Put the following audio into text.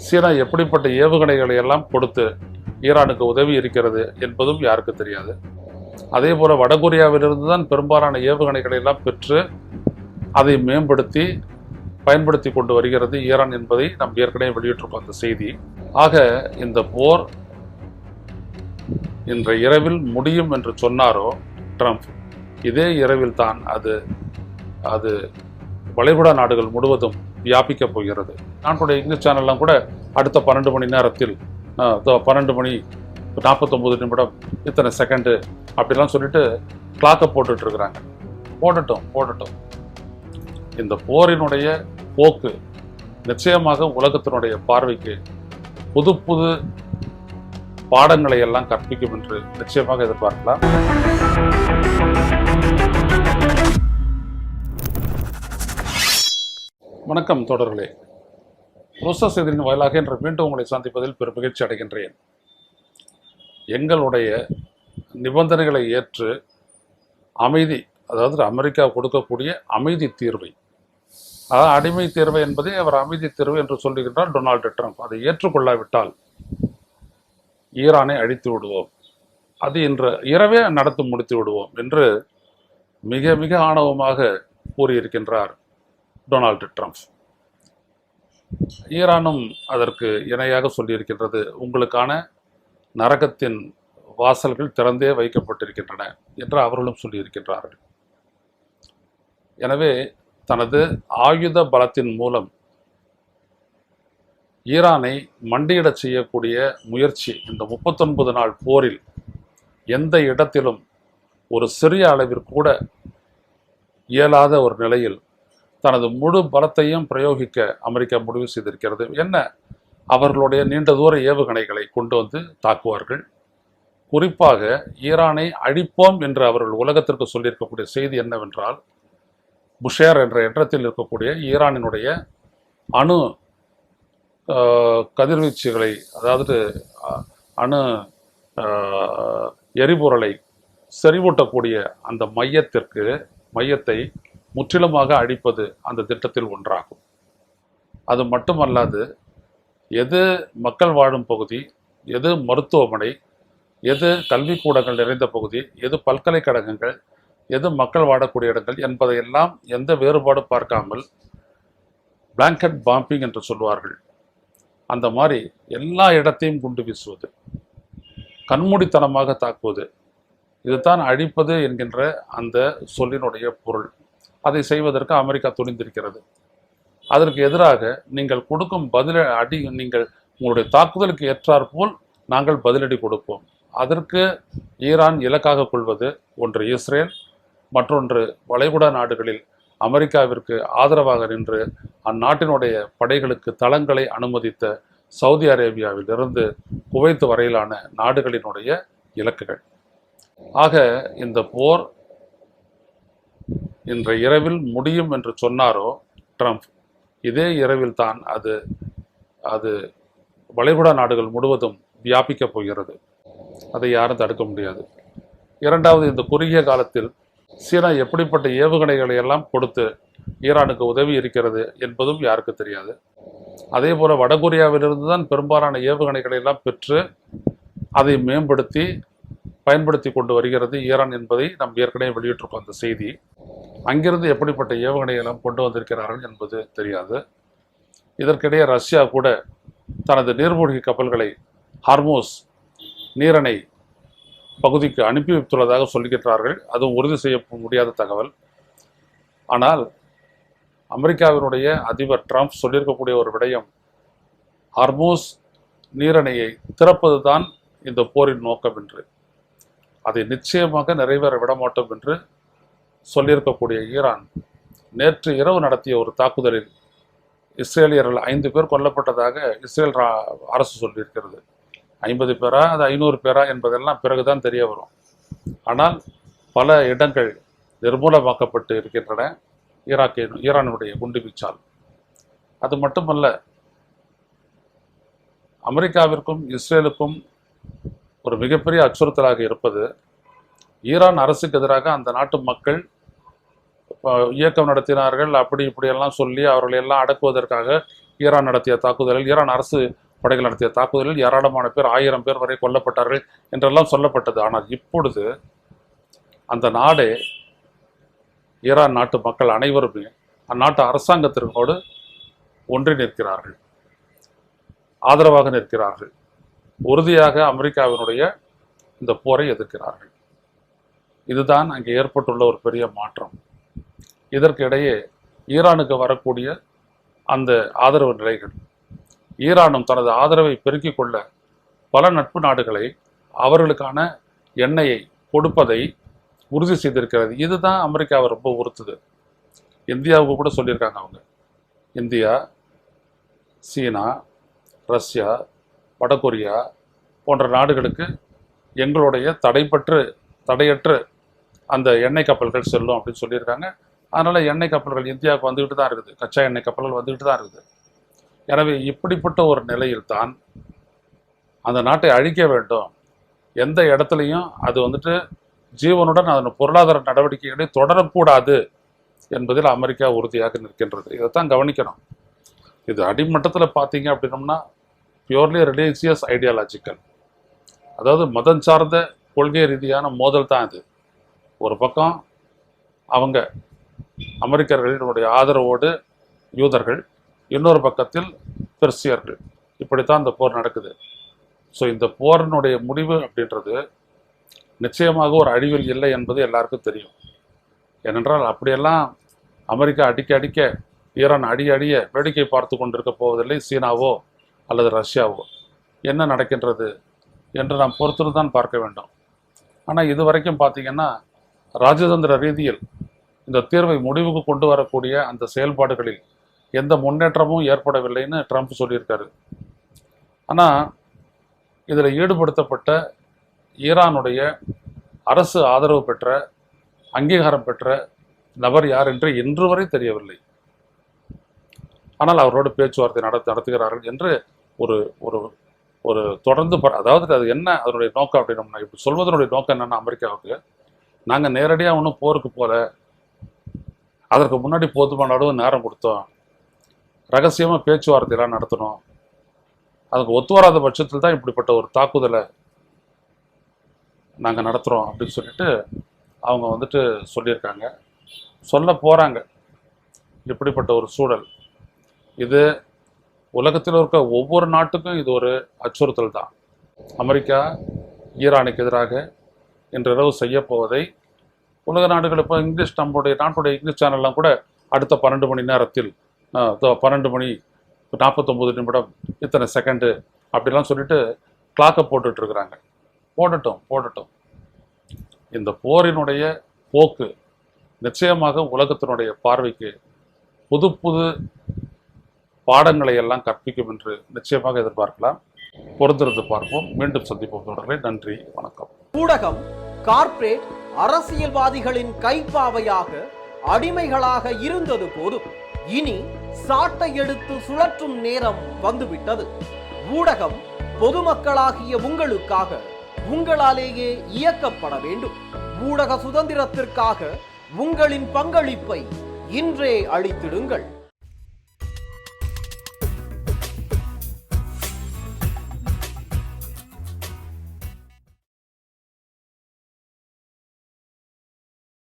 சீனா எப்படிப்பட்ட ஏவுகணைகளை எல்லாம் கொடுத்து ஈரானுக்கு உதவி இருக்கிறது என்பதும் யாருக்கு தெரியாது. அதே போல வடகொரியாவிலிருந்து தான் பெரும்பாலான ஏவுகணைகளை எல்லாம் பெற்று அதை மேம்படுத்தி பயன்படுத்தி கொண்டு வருகிறது ஈரான் என்பதை நாம் ஏற்கனவே வெளியிட்டிருக்கோம் அந்த செய்தி. ஆக இந்த போர் இன்றைய இரவில் முடியும் என்று சொன்னாரோ ட்ரம்ப், இதே இரவில் தான் அது வளைகுடா நாடுகள் முழுவதும் வியாபிக்கப் போகிறது. நாட்டுடைய இங்கிலீஷ் சேனல்லாம் கூட அடுத்த 12 மணி நேரத்தில் 12 மணி 49 நிமிடம் இத்தனை செகண்டு அப்படிலாம் சொல்லிட்டு கிளாக்கை போட்டுட்டு இருக்கிறாங்க. போடட்டும். இந்த போரினுடைய போக்கு நிச்சயமாக உலகத்தினுடைய பார்வைக்கு புது புது பாடங்களை எல்லாம் கற்பிக்கும் என்று நிச்சயமாக எதிர்பார்க்கலாம். வணக்கம் தொடர்களே, ருச செய்தியின் வாயிலாக இன்று மீண்டும் உங்களை சந்திப்பதில் பெரும் மகிழ்ச்சி அடைகின்றேன். எங்களுடைய நிபந்தனைகளை ஏற்று அமைதி, அதாவது அமெரிக்கா கொடுக்கக்கூடிய அமைதி தீர்வை, அதாவது அடிமை தீர்வு என்பதை அவர் அமைதி தீர்வு என்று சொல்லுகின்றார் டொனால்டு ட்ரம்ப். அதை ஏற்றுக்கொள்ளாவிட்டால் ஈரானை அழித்து விடுவோம், அது இன்று இரவே நடத்தி முடித்து விடுவோம் என்று மிக மிக ஆணவமாக கூறியிருக்கின்றார் டொனால்டு ட்ரம்ப். ஈரானும் அதற்கு இணையாக சொல்லியிருக்கின்றது, உங்களுக்கான நரகத்தின் வாசல்கள் திறந்தே வைக்கப்பட்டிருக்கின்றன என்று அவர்களும் சொல்லியிருக்கின்றார்கள். எனவே தனது ஆயுத பலத்தின் மூலம் ஈரானை மண்டியிடச் செய்யக்கூடிய முயற்சி இந்த 39 நாள் போரில் எந்த இடத்திலும் ஒரு சிறிய அளவிற்கு கூட இயலாத ஒரு நிலையில் தனது முழு பலத்தையும் பிரயோகிக்க அமெரிக்கா முடிவு செய்திருக்கிறது. என்ன, அவர்களுடைய நீண்ட தூர ஏவுகணைகளை கொண்டு வந்து தாக்குவார்கள். குறிப்பாக ஈரானை அழிப்போம் என்று அவர்கள் உலகத்திற்கு சொல்லியிருக்கக்கூடிய செய்தி என்னவென்றால், புஷேர் என்ற இடத்தில் இருக்கக்கூடிய ஈரானினுடைய அணு கதிர்வீச்சுகளை, அதாவது அணு எரிபொருளை செறிவூட்டக்கூடிய அந்த மையத்தை முற்றிலுமாக அழிப்பது அந்த திட்டத்தில் ஒன்றாகும். அது மட்டுமல்லாது, எது மக்கள் வாழும் பகுதி, எது மருத்துவமனை, எது கல்விக்கூடங்கள் நிறைந்த பகுதி, எது பல்கலைக்கழகங்கள், எது மக்கள் வாழக்கூடிய இடங்கள் என்பதையெல்லாம் எந்த வேறுபாடு பார்க்காமல் பிளாங்கெட் பாம்பிங் என்று சொல்வார்கள், அந்த மாதிரி எல்லா இடத்தையும் குண்டு வீசுவது, கண்மூடித்தனமாக தாக்குவது, இதுதான் அழிப்பது என்கின்ற அந்த சொல்லினுடைய பொருள். அதை செய்வதற்கு அமெரிக்கா துணிந்திருக்கிறது. அதற்கு எதிராக நீங்கள் கொடுக்கும் நீங்கள் உங்களுடைய தாக்குதலுக்கு ஏற்றாற்போல் நாங்கள் பதிலடி கொடுப்போம். அதற்கு ஈரான் இலக்காக கொள்வது ஒன்று இஸ்ரேல், மற்றொன்று வளைகுடா நாடுகளில் அமெரிக்காவிற்கு ஆதரவாக நின்று அந்நாட்டினுடைய படைகளுக்கு தளங்களை அனுமதித்த சவுதி அரேபியாவில் இருந்து குவைத் வரையிலான நாடுகளினுடைய இலக்குகள். ஆக இந்த போர் இன்றைய இரவில் முடியும் என்று சொன்னாரோ ட்ரம்ப், இதே இரவில் தான் அது வளைகுடா நாடுகள் முழுவதும் வியாபிக்கப் போகிறது. அதை யாரும் தடுக்க முடியாது. இரண்டாவது, இந்த குறுகிய காலத்தில் சீனா எப்படிப்பட்ட ஏவுகணைகளை எல்லாம் கொடுத்து ஈரானுக்கு உதவி இருக்கிறது என்பதும் யாருக்கு தெரியாது. அதே போல வடகொரியாவிலிருந்து தான் பெரும்பாலான ஏவுகணைகளை எல்லாம் பெற்று அதை மேம்படுத்தி பயன்படுத்தி கொண்டு வருகிறது ஈரான் என்பதை நாம் ஏற்கனவே வெளியிட்டிருக்கோம் அந்த செய்தி. அங்கிருந்து எப்படிப்பட்ட ஏவுகணைகளை எல்லாம் கொண்டு வந்திருக்கிறார்கள் என்பது தெரியாது. இதற்கிடையே ரஷ்யா கூட தனது நீர்மூழ்கி கப்பல்களை ஹார்மோஸ் நீரணை பகுதிக்கு அனுப்பி வைத்துள்ளதாக சொல்லுகிறார்கள். அதுவும் உறுதி செய்ய முடியாத தகவல். ஆனால் அமெரிக்காவினுடைய அதிபர் ட்ரம்ப் சொல்லியிருக்கக்கூடிய ஒரு விடயம், ஹார்மோஸ் நீரணையை திறப்பது தான் இந்த போரின் நோக்கம் என்று, அதை நிச்சயமாக நிறைவேற விடமாட்டோம் என்று சொல்லியிருக்கக்கூடிய ஈரான் நேற்று இரவு நடத்திய ஒரு தாக்குதலில் இஸ்ரேலியர்கள் 5 பேர் கொல்லப்பட்டதாக இஸ்ரேல் அரசு சொல்லியிருக்கிறது. 50 பேரா அது 500 பேரா என்பதெல்லாம் பிறகுதான் தெரிய வரும். ஆனால் பல இடங்கள் நிர்மூலமாக்கப்பட்டு இருக்கின்றன ஈரானுடைய குண்டுவீச்சால். அது மட்டுமல்ல, அமெரிக்காவிற்கும் இஸ்ரேலுக்கும் ஒரு மிகப்பெரிய அச்சுறுத்தலாக இருப்பது, ஈரான் அரசுக்கு எதிராக அந்த நாட்டு மக்கள் இயக்கம் நடத்தினார்கள், அப்படி இப்படியெல்லாம் சொல்லி அவர்களை எல்லாம் அடக்குவதற்காக ஈரான் நடத்திய தாக்குதலில், ஈரான் அரசு படைகள் நடத்திய தாக்குதலில் ஏராளமான பேர், 1000 பேர் வரை கொல்லப்பட்டார்கள் என்றெல்லாம் சொல்லப்பட்டது. ஆனால் இப்பொழுது அந்த நாடே, ஈரான் நாட்டு மக்கள் அனைவருமே அந்நாட்டு அரசாங்கத்திற்கோடு ஒன்றி நிற்கிறார்கள், ஆதரவாக நிற்கிறார்கள், உறுதியாக அமெரிக்காவினுடைய இந்த போரை எதிர்க்கிறார்கள். இதுதான் அங்கே ஏற்பட்டுள்ள ஒரு பெரிய மாற்றம். இதற்கிடையே ஈரானுக்கு வரக்கூடிய அந்த ஆதரவு நிலைகள், ஈரானும் தனது ஆதரவை பெருக்கிக் கொள்ள பல நட்பு நாடுகளை அவர்களுக்கான எண்ணெயை கொடுப்பதை உறுதி செய்திருக்கிறது. இதுதான் அமெரிக்காவை ரொம்ப உறுத்துது. இந்தியாவுக்கு கூட சொல்லியிருக்காங்க அவங்க. இந்தியா, சீனா, ரஷ்யா, வடகொரியா போன்ற நாடுகளுக்கு எங்களுடைய தடையற்ற அந்த எண்ணெய் கப்பல்கள் செல்லும் அப்படின்னு சொல்லியிருக்காங்க. அதனால் எண்ணெய் கப்பல்கள் இந்தியாவுக்கு வந்துக்கிட்டு தான் இருக்குது, கச்சா எண்ணெய் கப்பல்கள் வந்துக்கிட்டு தான் இருக்குது. எனவே இப்படிப்பட்ட ஒரு நிலையில் தான் அந்த நாட்டை அழிக்க வேண்டும், எந்த இடத்துலையும் அது ஜீவனுடன் அதன் பொருளாதார நடவடிக்கைகளை தொடரக்கூடாது என்பதில் அமெரிக்கா உறுதியாக நிற்கின்றது. இதைத்தான் கவனிக்கணும். இது அடிமட்டத்தில் பார்த்தீங்க அப்படின்னோம்னா பியூர்லி ரிலீஜியஸ் ஐடியாலஜிக்கல், அதாவது மதம் சார்ந்த கொள்கை ரீதியான மோதல் தான் இது. ஒரு பக்கம் அவங்க அமெரிக்கர்களினுடைய ஆதரவோடு யூதர்கள், இன்னொரு பக்கத்தில் பெர்சியர்கள், இப்படித்தான் இந்த போர் நடக்குது. ஸோ இந்த போரினுடைய முடிவு அப்படின்றது நிச்சயமாக ஒரு அழிவில் இல்லை என்பது எல்லாருக்கும் தெரியும். ஏனென்றால் அப்படியெல்லாம் அமெரிக்கா அடிக்க ஈரான் அடிய வேடிக்கை பார்த்து கொண்டிருக்க போவதில்லை சீனாவோ அல்லது ரஷ்யாவோ. என்ன நடக்கின்றது என்று நாம் பொறுத்து தான் பார்க்க வேண்டும். ஆனால் இது வரைக்கும் பார்த்தீங்கன்னா ராஜதந்திர ரீதியில் இந்த தீர்வை முடிவுக்கு கொண்டு வரக்கூடிய அந்த செயல்பாடுகளில் எந்த முன்னேற்றமும் ஏற்படவில்லைன்னு ட்ரம்ப் சொல்லியிருக்காரு. ஆனால் இதில் ஈடுபடுத்தப்பட்ட ஈரானுடைய அரசு ஆதரவு பெற்ற, அங்கீகாரம் பெற்ற நபர் யார் என்று இன்று வரை தெரியவில்லை. ஆனால் அவரோடு பேச்சுவார்த்தை நடத்துகிறார்கள் என்று ஒரு ஒரு ஒரு தொடர்ந்து அதாவது அது என்ன அதனுடைய நோக்கம் அப்படின்னு இப்படி சொல்வதனுடைய நோக்கம் என்னென்னா, அமெரிக்காவுக்கு நாங்கள் நேரடியாக ஒன்றும் போருக்கு போல, அதற்கு முன்னாடி போதுமான அளவு நேரம் கொடுத்தோம், ரகசியமாக பேச்சுவார்த்தையெல்லாம் நடத்தணும், அதுக்கு ஒத்து வராத பட்சத்தில் தான் இப்படிப்பட்ட ஒரு தாக்குதலை நாங்கள் நடத்துகிறோம் அப்படின்னு சொல்லிட்டு அவங்க சொல்லியிருக்காங்க, சொல்ல போகிறாங்க. இப்படிப்பட்ட ஒரு சூழல் இது உலகத்தில் இருக்க ஒவ்வொரு நாட்டுக்கும் இது ஒரு அச்சுறுத்தல் தான். அமெரிக்கா ஈரானுக்கு எதிராக இன்றிரவு செய்ய போவதை உலக நாடுகள் இப்போ இங்கிலீஷ் நாட்டுடைய இங்கிலீஷ் சேனல்லாம் கூட அடுத்த 12 மணி நேரத்தில் 12 மணி 49 நிமிடம் இத்தனை செகண்டு அப்படிலாம் சொல்லிட்டு கிளாக்கை போட்டுட்ருக்குறாங்க. போடட்டும். இந்த போரினுடைய போக்கு நிச்சயமாக உலகத்தினுடைய பார்வைக்கு புது பாடங்களை எல்லாம் கற்பிக்கும் என்று நிச்சயமாக எதிர்பார்க்கலாம். பொறுத்திருந்து பார்ப்போம். மீண்டும் சந்திப்போம் தொடர்களை. நன்றி, வணக்கம். ஊடகம் கார்ப்பரேட் அரசியல்வாதிகளின் கைப்பாவையாக, அடிமைகளாக இருந்தது போதும். இனி சாட்டை எடுத்து சுழற்றும் நேரம் வந்துவிட்டது. ஊடகம் பொதுமக்களாகிய உங்களுக்காக, உங்களாலேயே இயக்கப்பட வேண்டும். ஊடக சுதந்திரத்திற்காக உங்களின் பங்களிப்பை இன்றே அளித்திடுங்கள்.